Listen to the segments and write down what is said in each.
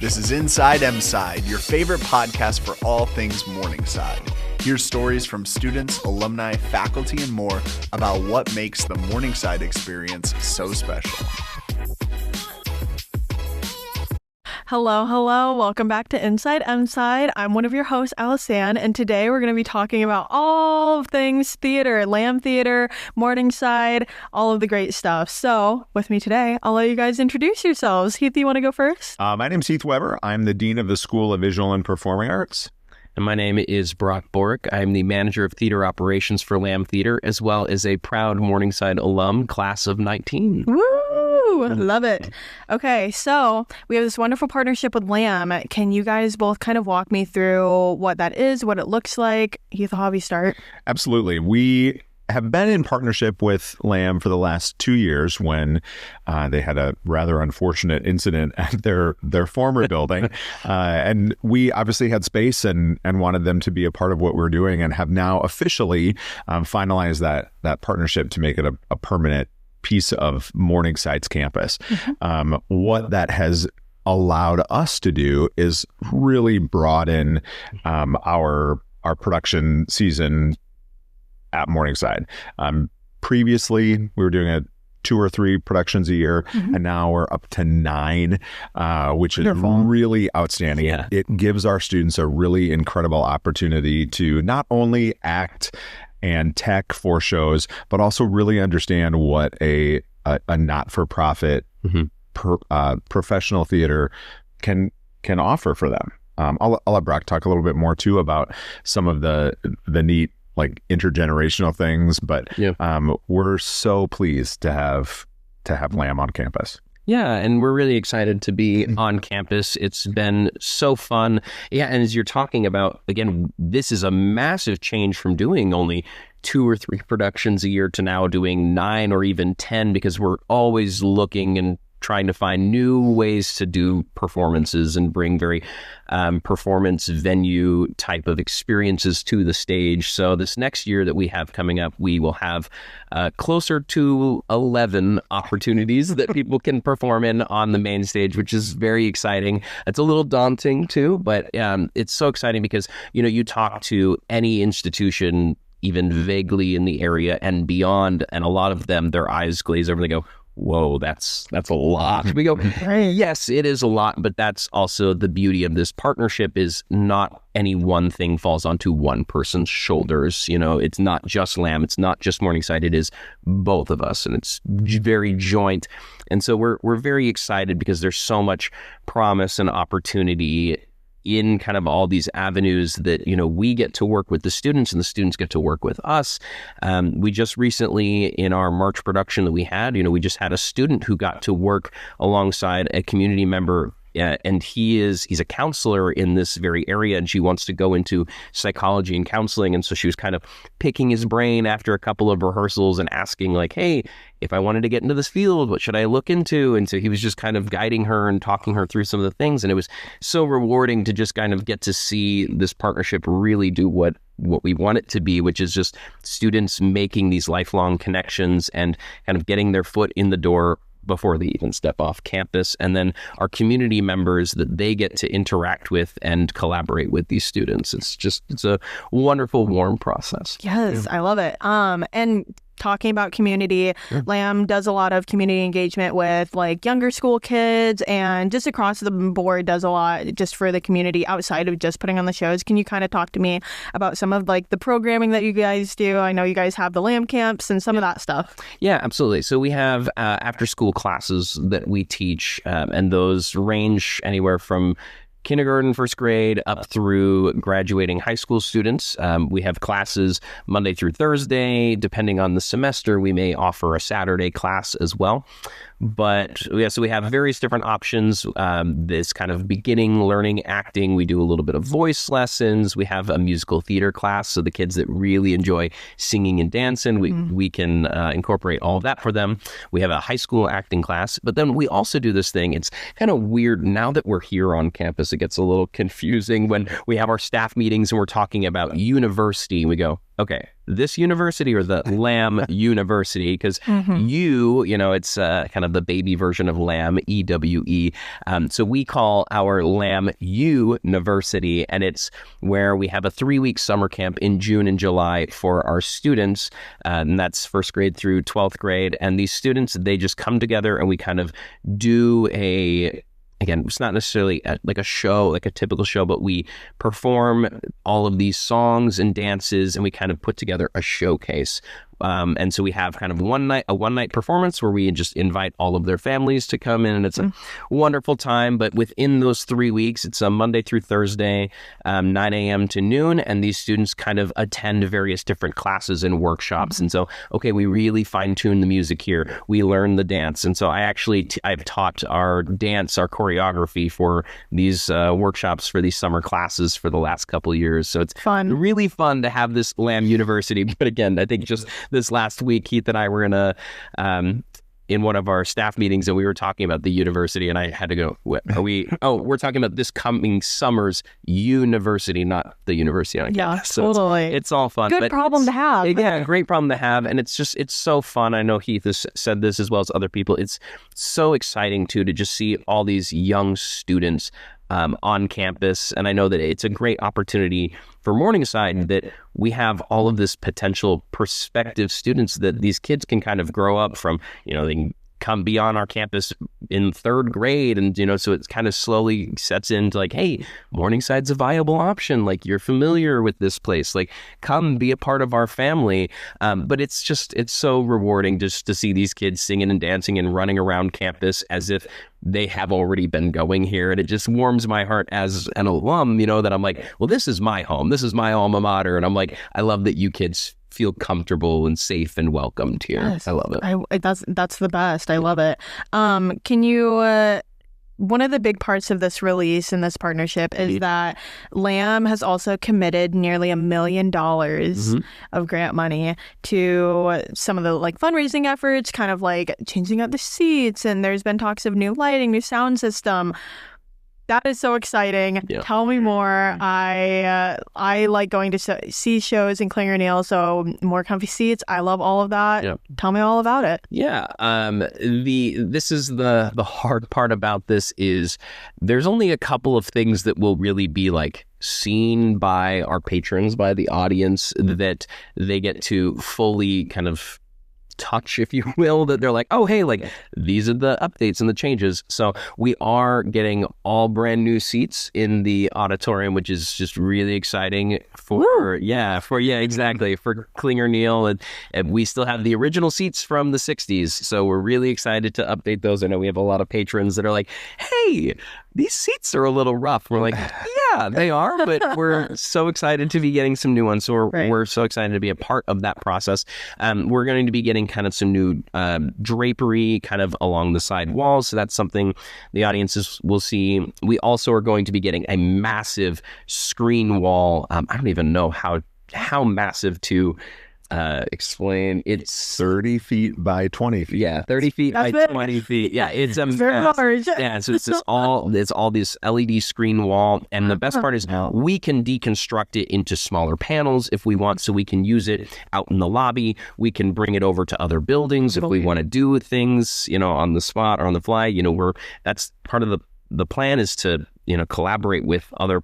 This is Inside Mside, your favorite podcast for all things Morningside. Hear stories from students, alumni, faculty, and more about what makes the Morningside experience so special. Hello. Welcome back to Inside Mside. I'm one of your hosts, Alisanne, and today we're going to be talking about all things theater, Lamb Theater, Morningside, all of the great stuff. So with me today, I'll let you guys introduce yourselves. Heath, you want to go first? My name's Heath Weber. I'm the Dean of the School of Visual and Performing Arts. And my name is Bourek. I'm the Manager of Theater Operations for Lamb Theater, as well as a proud Morningside alum, class of 19. Woo! Love it. Okay, so we have this wonderful partnership with Lamb. Can you guys both kind of walk me through what that is, what it looks like? Heath, how you start? Absolutely. We have been in partnership with Lamb for the last 2 years when they had a rather unfortunate incident at their former building. And we obviously had space and wanted them to be a part of what we're doing, and have now officially finalized that partnership to make it a permanent piece of Morningside's campus. Mm-hmm. What that has allowed us to do is really broaden our production season at Morningside. Previously, we were doing 2 or 3 productions a year, mm-hmm. and now we're up to 9, which is really outstanding. Yeah. It gives our students a really incredible opportunity to not only act and tech for shows, but also really understand what a not-for-profit mm-hmm. Professional theater can offer for them. I'll let Brock talk a little bit more too about some of the neat intergenerational things, but yeah. We're so pleased to have Lamb on campus. Yeah, and we're really excited to be on campus. It's been so fun. Yeah, and as you're talking about, again, this is a massive change from doing only 2 or 3 productions a year to now doing 9 or even 10, because we're always looking and trying to find new ways to do performances and bring very performance venue type of experiences to the stage. So this next year that we have coming up, we will have closer to 11 opportunities that people can perform in on the main stage, which is very exciting. It's a little daunting too, but it's so exciting because, you talk to any institution, even vaguely in the area and beyond, and a lot of them, their eyes glaze over and they go, whoa, that's a lot. We go, yes, it is a lot, but that's also the beauty of this partnership is not any one thing falls onto one person's shoulders. It's not just Lamb, it's not just Morningside, it is both of us, and it's very joint. And so we're very excited because there's so much promise and opportunity in kind of all these avenues that, we get to work with the students and the students get to work with us. We just recently, in our March production that we had, we just had a student who got to work alongside a community member. And he's a counselor in this very area, and she wants to go into psychology and counseling. And so she was kind of picking his brain after a couple of rehearsals and asking hey, if I wanted to get into this field, what should I look into? And so he was just kind of guiding her and talking her through some of the things. And it was so rewarding to just kind of get to see this partnership really do what we want it to be, which is just students making these lifelong connections and kind of getting their foot in the door before they even step off campus, and then our community members that they get to interact with and collaborate with these students. It's a wonderful, warm process. Yes, I love it. And talking about community, sure. Lamb does a lot of community engagement with younger school kids, and just across the board does a lot just for the community outside of just putting on the shows. Can you kind of talk to me about some of the programming that you guys do? I know you guys have the Lamb camps and some of that stuff. Yeah, absolutely. So we have after school classes that we teach, and those range anywhere from kindergarten, first grade, up through graduating high school students. We have classes Monday through Thursday. Depending on the semester, we may offer a Saturday class as well. But yeah, so we have various different options. This kind of beginning learning acting. We do a little bit of voice lessons. We have a musical theater class. So the kids that really enjoy singing and dancing, we can incorporate all of that for them. We have a high school acting class. But then we also do this thing. It's kind of weird now that we're here on campus. It gets a little confusing when we have our staff meetings and we're talking about university. We go, okay, this university or the Lamb University, because it's kind of the baby version of Lamb, EWE. So we call our Lamb University, and it's where we have a 3-week summer camp in June and July for our students, and that's first grade through 12th grade. And these students, they just come together and we kind of do again, it's not necessarily like a show, like a typical show, but we perform all of these songs and dances, and we kind of put together a showcase. And so we have kind of a one-night performance where we just invite all of their families to come in, and it's a wonderful time. But within those 3 weeks, it's a Monday through Thursday, 9 a.m. to noon, and these students kind of attend various different classes and workshops. And so, okay, we really fine-tune the music here. We learn the dance. And so I've taught our dance, our choreography for these workshops for these summer classes for the last couple of years. So it's really fun to have this Lamb University. But again, I think just this last week, Heath and I were in one of our staff meetings, and we were talking about the university, and I had to go, we're talking about this coming summer's university, not the university. Yeah, so totally. It's all fun. Good problem to have. Yeah, great problem to have. And it's so fun. I know Heath has said this as well as other people. It's so exciting, too, to just see all these young students on campus. And I know that it's a great opportunity for Morningside that we have all of this potential prospective students that these kids can kind of grow up from, they can come be on our campus in 3rd grade. And, so it kind of slowly sets into like, hey, Morningside's a viable option. Like, you're familiar with this place. Like, come be a part of our family. But it's so rewarding just to see these kids singing and dancing and running around campus as if they have already been going here. And it just warms my heart as an alum, that I'm like, well, this is my home. This is my alma mater. And I'm like, I love that you kids feel comfortable and safe and welcomed here. Yes, I love it. That's the best. I love it. Can you... One of the big parts of this release and this partnership is that Lamb has also committed nearly $1 million of grant money to some of the fundraising efforts, kind of like changing out the seats. And there's been talks of new lighting, new sound system. That is so exciting. Yeah. Tell me more. I like going to see shows in Klinger-Neal, so more comfy seats. I love all of that. Yeah. Tell me all about it. Yeah. This is the hard part about this is there's only a couple of things that will really be seen by our patrons, by the audience, that they get to fully kind of touch, if you will, that they're like, oh, hey, these are the updates and the changes. So we are getting all brand new seats in the auditorium, which is just really exciting for Klinger-Neal. And we still have the original seats from the 60s. So we're really excited to update those. I know we have a lot of patrons that are like, hey, these seats are a little rough. We're like, yeah, they are, but we're so excited to be getting some new ones. So we're so excited to be a part of that process. We're going to be getting kind of some new drapery kind of along the side walls. So that's something the audiences will see. We also are going to be getting a massive screen wall. I don't even know how massive to explain. It's 30 feet by 20 feet. Yeah, 30 feet by 20 feet. Yeah, it's very large. Yeah, so it's all this LED screen wall. And the best part is we can deconstruct it into smaller panels if we want, so we can use it out in the lobby. We can bring it over to other buildings if we want to do things, on the spot or on the fly. That's part of the plan is to collaborate with other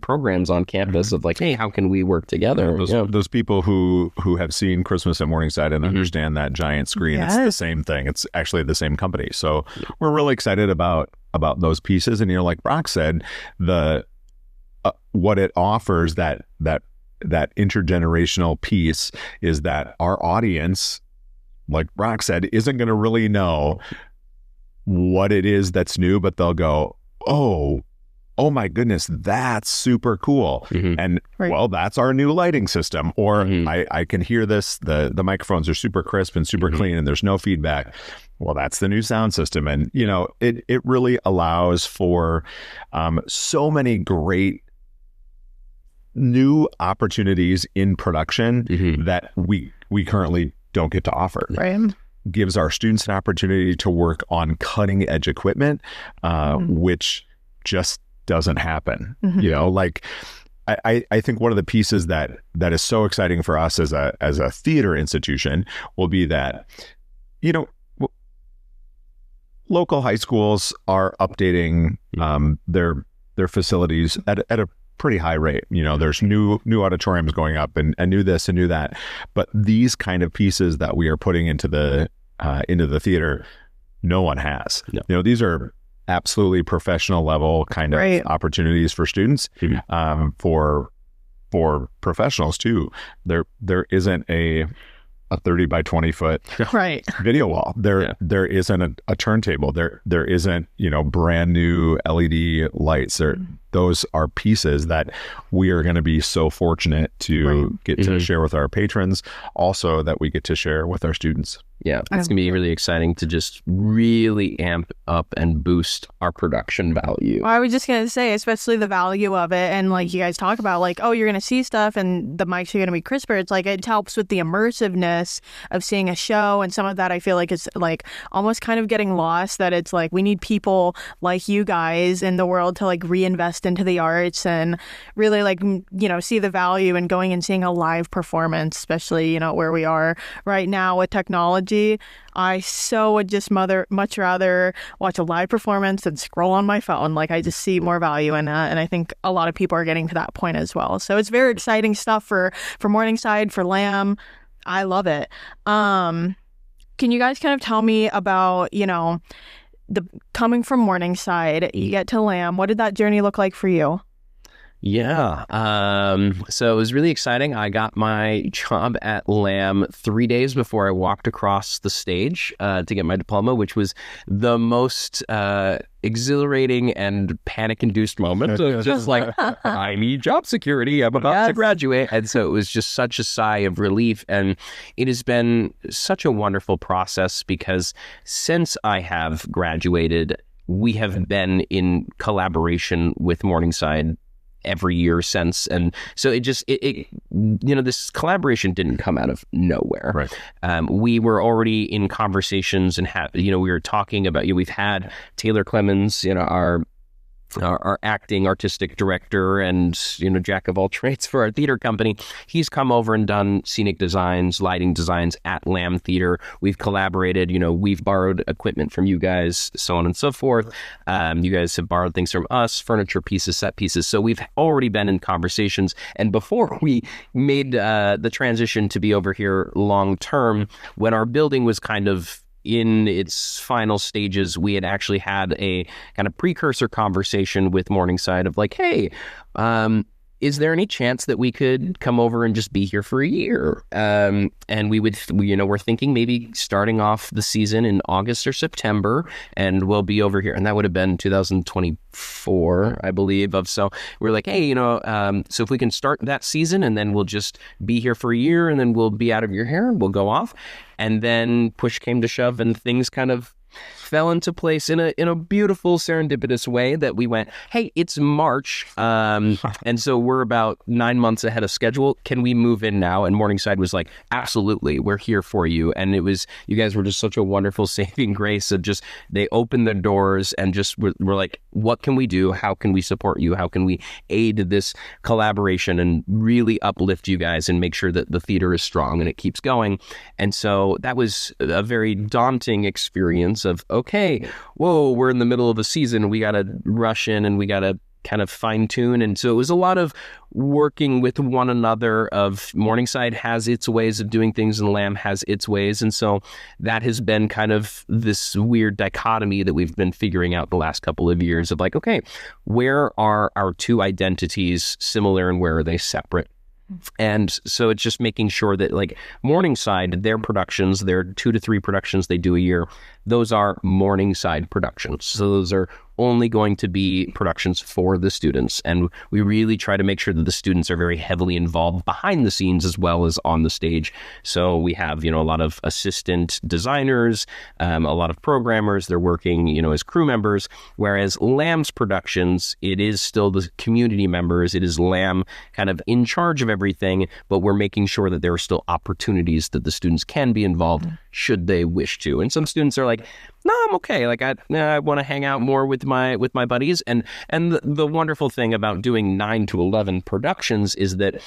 programs on campus of hey, how can we work together? Those people who have seen Christmas at Morningside and understand that giant screen, It's the same thing. It's actually the same company. So we're really excited about those pieces. And like Brock said, what it offers, that intergenerational piece, is that our audience, like Brock said, isn't going to really know what it is that's new, but they'll go, oh my goodness, that's super cool. And well, that's our new lighting system. Or I can hear this, the microphones are super crisp and super clean and there's no feedback. Well, that's the new sound system. And, it really allows for so many great new opportunities in production that we currently don't get to offer. Right. Gives our students an opportunity to work on cutting edge equipment, which just doesn't happen. I think one of the pieces that is so exciting for us as a theater institution will be that, local high schools are updating their facilities at a pretty high rate. There's new auditoriums going up and new this and new that. But these kind of pieces that we are putting into the theater, no one has. No. These are absolutely professional level kind of opportunities for students, for professionals too. There isn't a 30 by 20 foot video wall. There isn't a turntable. There isn't, brand new LED lights. Those are pieces that we are going to be so fortunate to get to share with our patrons, also that we get to share with our students. Yeah, it's going to be really exciting to just really amp up and boost our production value. Well, I was just going to say, especially the value of it. And like you guys talk about, like, oh, you're going to see stuff and the mics are going to be crisper. It's like it helps with the immersiveness of seeing a show. And some of that I feel like is like almost kind of getting lost, that it's like we need people like you guys in the world to like reinvest into the arts and really like, see the value in going and seeing a live performance, especially, where we are right now with technology. I so would just much rather watch a live performance than scroll on my phone. Like, I just see more value in that, and I think a lot of people are getting to that point as well. So it's very exciting stuff for Morningside, for Lamb. I love it. Can you guys kind of tell me about, the coming from Morningside, you get to Lamb? What did that journey look like for you? Yeah. So it was really exciting. I got my job at Lamb 3 days before I walked across the stage to get my diploma, which was the most exhilarating and panic-induced moment. Just like, I need job security. I'm about to graduate. And so it was just such a sigh of relief. And it has been such a wonderful process because since I have graduated, we have been in collaboration with Morningside every year since. And so this collaboration didn't come out of nowhere. Right. We were already in conversations and we were talking about, we've had Taylor Clemens, our acting artistic director and, jack of all trades for our theater company. He's come over and done scenic designs, lighting designs at Lamb Theater. We've collaborated, we've borrowed equipment from you guys, so on and so forth. You guys have borrowed things from us, furniture pieces, set pieces. So we've already been in conversations. And before we made the transition to be over here long term, when our building was kind of in its final stages, we had actually had a kind of precursor conversation with Morningside of like, hey, is there any chance that we could come over and just be here for a year? And we're thinking maybe starting off the season in August or September, and we'll be over here. And that would have been 2024, I believe. So we're like, hey, so if we can start that season and then we'll just be here for a year and then we'll be out of your hair and we'll go off. And then push came to shove and things kind of fell into place in a beautiful serendipitous way that we went, hey, it's March, and so we're about 9 months ahead of schedule. Can we move in now? And Morningside was like, absolutely, we're here for you. And it was, you guys were just such a wonderful saving grace of just, they opened the doors and just were like, what can we do? How can we support you? How can we aid this collaboration and really uplift you guys and make sure that the theater is strong and it keeps going? And so that was a very daunting experience of, okay, whoa, we're in the middle of a season. We got to rush in and we got to kind of fine tune. And so it was a lot of working with one another of Morningside has its ways of doing things and Lamb has its ways. And so that has been kind of this weird dichotomy that we've been figuring out the last couple of years of like, okay, where are our two identities similar and where are they separate? And so it's just making sure that like Morningside, their productions, their 2 to 3 productions they do a year, those are Morningside productions. So those are only going to be productions for the students. And we really try to make sure that the students are very heavily involved behind the scenes as well as on the stage. So we have, a lot of assistant designers, a lot of programmers, they're working, as crew members, whereas Lamb's productions, it is still the community members. It is Lamb kind of in charge of everything, but we're making sure that there are still opportunities that the students can be involved should they wish to. And some students are like, no, I'm okay. Like I want to hang out more with my buddies. And the wonderful thing about doing 9 to 11 productions is that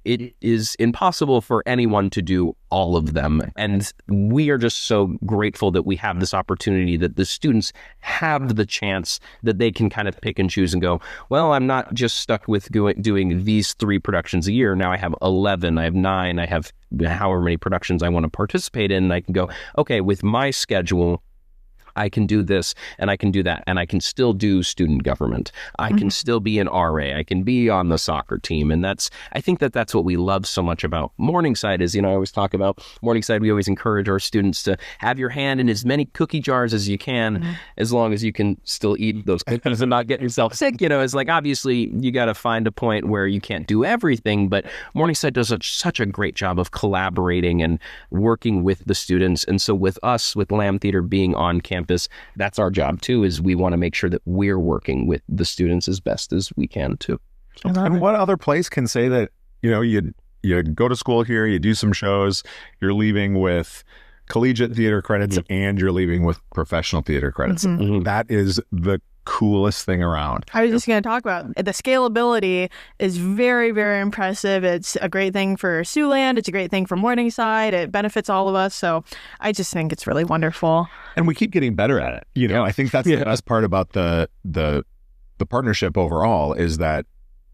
it is impossible for anyone to do all of them. And we are just so grateful that we have this opportunity, that the students have the chance that they can kind of pick and choose and go, well, I'm not just stuck with doing these 3 productions a year. Now I have 11, I have 9, I have however many productions I want to participate in. And I can go, okay, with my schedule, I can do this and I can do that, and I can still do student government. I can still be an RA. I can be on the soccer team. And I think that's what we love so much about Morningside is, I always talk about Morningside. We always encourage our students to have your hand in as many cookie jars as you can, as long as you can still eat those cookies and not get yourself sick. It's like, obviously you got to find a point where you can't do everything, but Morningside does such a great job of collaborating and working with the students. And so with us, with Lamb Theater being on campus, that's our job too, is we want to make sure that we're working with the students as best as we can too. And what other place can say that, you go to school here, you do some shows, you're leaving with collegiate theater credits and you're leaving with professional theater credits. That is the coolest thing around. I was just going to talk about the scalability is very, very impressive. It's a great thing for Siouxland. It's a great thing for Morningside. It benefits all of us. So I just think it's really wonderful. And we keep getting better at it. I think that's the best part about the partnership overall is that,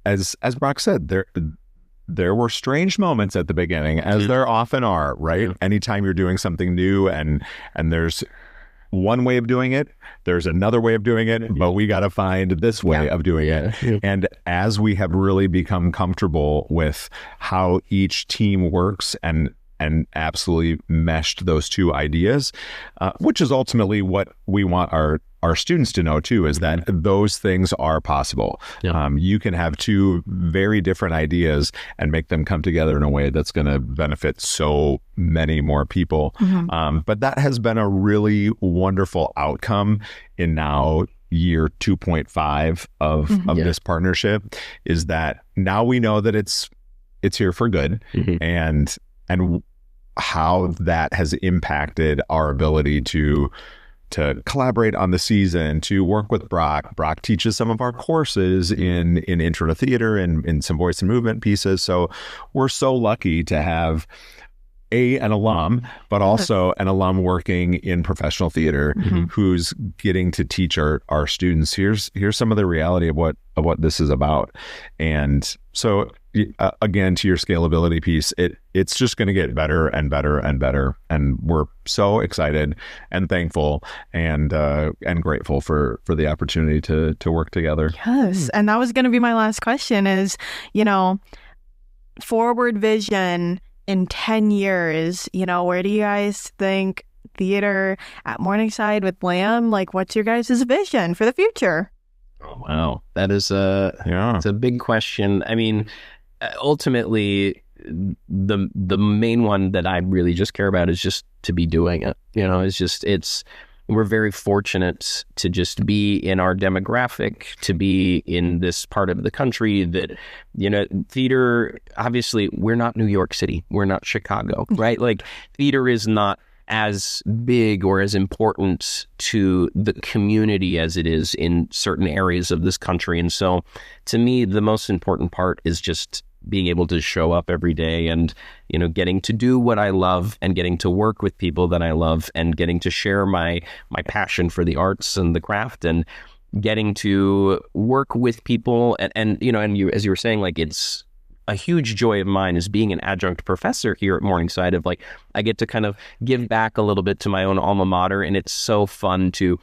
as Brock said, there were strange moments at the beginning, as there often are, right? Anytime you're doing something new and there's one way of doing it, there's another way of doing it, but we got to find this way of doing it. And as we have really become comfortable with how each team works and absolutely meshed those two ideas, which is ultimately what we want our students to know too, is that those things are possible. You can have two very different ideas and make them come together in a way that's going to benefit so many more people. But that has been a really wonderful outcome in now year 2.5 of this partnership, is that now we know that it's here for good, and how that has impacted our ability to collaborate on the season, to work with Brock. Brock teaches some of our courses in Intro to Theater and in some voice and movement pieces. So we're so lucky to have an alum, but also an alum working in professional theater who's getting to teach our students. Here's some of the reality of what this is about. And so again, to your scalability piece, it's just going to get better and better and better. And we're so excited and thankful and grateful for the opportunity to work together. Yes. And that was going to be my last question is, forward vision in 10 years, where do you guys think theater at Morningside with Lamb, what's your guys' vision for the future? Oh, wow. That is it's a big question. I mean, ultimately, the main one that I really just care about is just to be doing it. We're very fortunate to just be in our demographic, to be in this part of the country that, theater, obviously, we're not New York City. We're not Chicago, right? Theater is not as big or as important to the community as it is in certain areas of this country. And so, to me, the most important part is just being able to show up every day and, getting to do what I love and getting to work with people that I love and getting to share my passion for the arts and the craft and getting to work with people. And you, as you were saying, it's a huge joy of mine is being an adjunct professor here at Morningside of I get to kind of give back a little bit to my own alma mater. And it's so fun to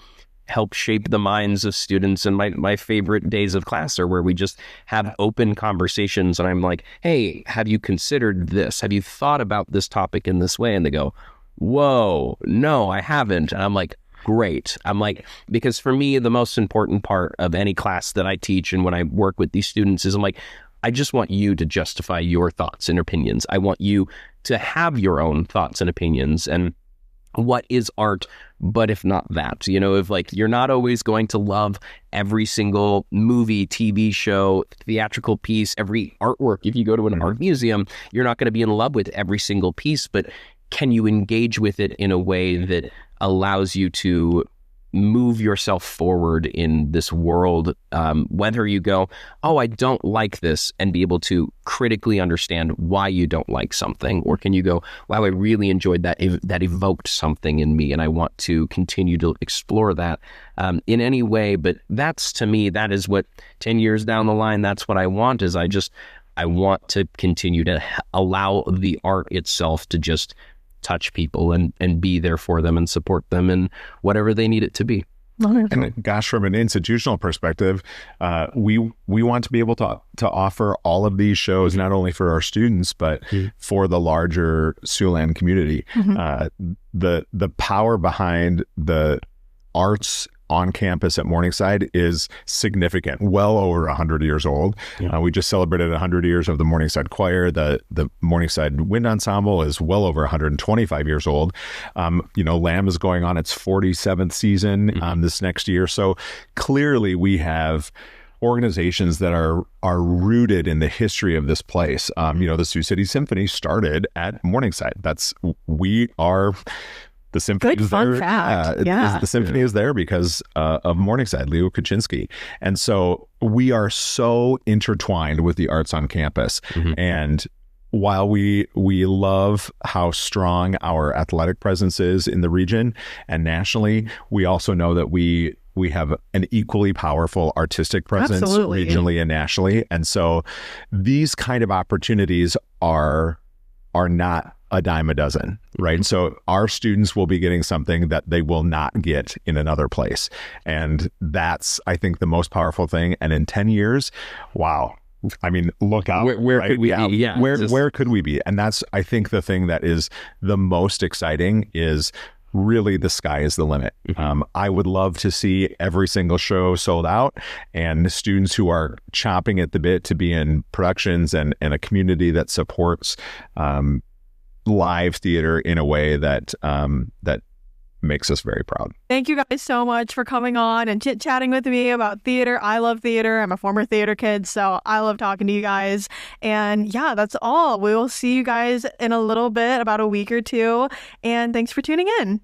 help shape the minds of students. And my favorite days of class are where we just have open conversations. And I'm like, hey, have you considered this? Have you thought about this topic in this way? And they go, whoa, no, I haven't. And I'm like, great. Because for me, the most important part of any class that I teach and when I work with these students is I just want you to justify your thoughts and opinions. I want you to have your own thoughts and opinions. And what is art, but if not that, if you're not always going to love every single movie, TV show, theatrical piece, every artwork. If you go to an art museum, you're not going to be in love with every single piece, but can you engage with it in a way that allows you to move yourself forward in this world, whether you go, oh, I don't like this, and be able to critically understand why you don't like something, or can you go, wow, I really enjoyed that, that evoked something in me, and I want to continue to explore that in any way. But that's, to me, that is what 10 years down the line, that's what I want, is I want to continue to allow the art itself to just touch people and be there for them and support them in whatever they need it to be. And gosh, from an institutional perspective, we want to be able to offer all of these shows, not only for our students, but for the larger Siouxland community. The power behind the arts on campus at Morningside is significant, well over 100 years old. We just celebrated 100 years of the Morningside Choir. The Morningside Wind Ensemble is well over 125 years old. Lamb is going on its 47th season this next year. So clearly we have organizations that are rooted in the history of this place. The Sioux City Symphony started at Morningside. The symphony Good is fun there. fact. The symphony is there because of Morningside, Leo Kuczynski. And so we are so intertwined with the arts on campus. And while we love how strong our athletic presence is in the region and nationally, we also know that we have an equally powerful artistic presence regionally and nationally. And so these kind of opportunities are not a dime a dozen, right? So our students will be getting something that they will not get in another place. And that's, I think, the most powerful thing. And in 10 years, wow. I mean, look out. Where right? could we be? Yeah. Where could we be? And that's, I think, the thing that is the most exciting is really the sky is the limit. I would love to see every single show sold out, and students who are chomping at the bit to be in productions and a community that supports live theater in a way that makes us very proud. Thank you guys so much for coming on and chit-chatting with me about theater. I love theater. I'm a former theater kid, so I love talking to you guys. And yeah, that's all. We will see you guys in a little bit, about a week or two. And thanks for tuning in.